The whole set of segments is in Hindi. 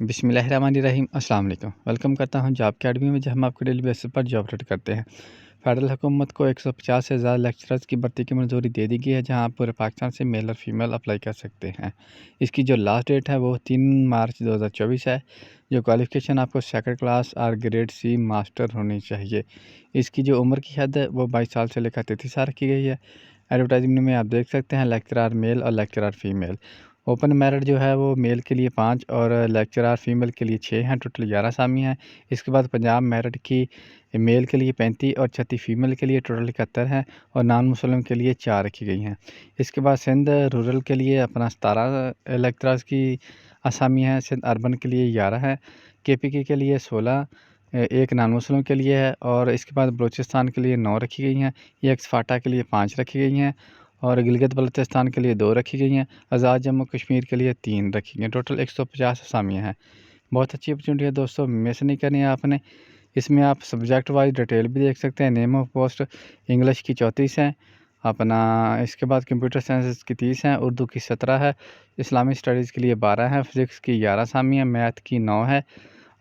बिस्मिल्लाहिर्रहमानिर्रहीम अस्सलाम वालेकुम। वेलकम करता हूं जॉब अकेडमी में, जहां हम आपको डेली बेसिस पर जॉब अपडेट करते हैं। फेडरल हुकूमत को 150 से ज़्यादा लेक्चरर्स की भर्ती की मंजूरी दे दी गई है, जहां आप पूरे पाकिस्तान से मेल और फीमेल अप्लाई कर सकते हैं। इसकी जो लास्ट डेट है वो 3 मार्च 2024 है। जो क्वालिफ़िकेशन आपको सेकंड क्लास और ग्रेड सी मास्टर होनी चाहिए। इसकी जो उम्र की हद है वो 22 साल से लेकर 33 साल रखी गई है। एडवर्टाइजमेंट में आप देख सकते हैं लेक्चरार मेल और लेक्चरार फीमेल। ओपन मेरिट जो है वो मेल के लिए 5 और लेक्चरार फीमेल के लिए 6 हैं, टोटल 11 असामी हैं। इसके बाद पंजाब मेरिट की मेल के लिए 35 और 36 फीमेल के लिए टोटल 71 हैं और नॉन मुस्लिम के लिए 4 रखी गई हैं। इसके बाद सिंध रूरल के लिए अपना 17 लेक्चरार्स की असामी हैं, सिंध अर्बन के लिए 11 है, KPK के लिए 16, एक नॉन मुस्लिम के लिए है और इसके बाद बलूचिस्तान के लिए 9 रखी गई हैं, एक स्पाटा के लिए 5 रखी गई हैं और गिलगित बल्तिस्तान के लिए 2 रखी गई हैं। आज़ाद जम्मू कश्मीर के लिए 3 रखी गई हैं। टोटल 150 असामियाँ हैं। बहुत अच्छी अपॉर्चुनिटी है दोस्तों, मिस नहीं करनी है आपने। इसमें आप सब्जेक्ट वाइज डिटेल भी देख सकते हैं। नेम ऑफ पोस्ट इंग्लिश की 34 हैं, अपना इसके बाद कंप्यूटर साइंस की 30 हैं, उर्दू की 17 है, इस्लामिक स्टडीज़ के लिए 12 हैं, फ़िज़िक्स की 11 असामियाँ, मैथ की 9 है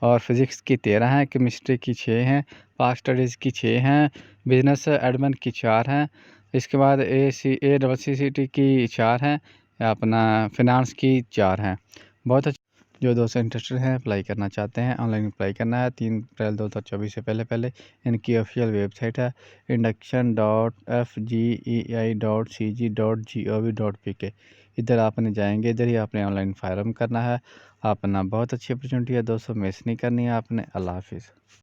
और फिज़िक्स की 13 हैं, केमिस्ट्री की 6 हैं, पाक स्टडीज़ की 6 हैं, बिजनेस एडमिन की 4 हैं। इसके बाद ACCT की 4 हैं, अपना फिनांस की 4 हैं। बहुत अच्छी। जो दोस्त इंटरेस्टेड हैं अप्लाई करना चाहते हैं, ऑनलाइन अप्लाई करना है 3 अप्रैल 2024 से पहले इनकी ऑफिशियल वेबसाइट है induction.fgei.cg.gov.pk। इधर आपने जाएंगे, इधर ही आपने ऑनलाइन फार्म करना है अपना। बहुत अच्छी अपॉर्चुनिटी है दोस्तों, मिस नहीं करनी है आपने। अल्लाह हाफिज़।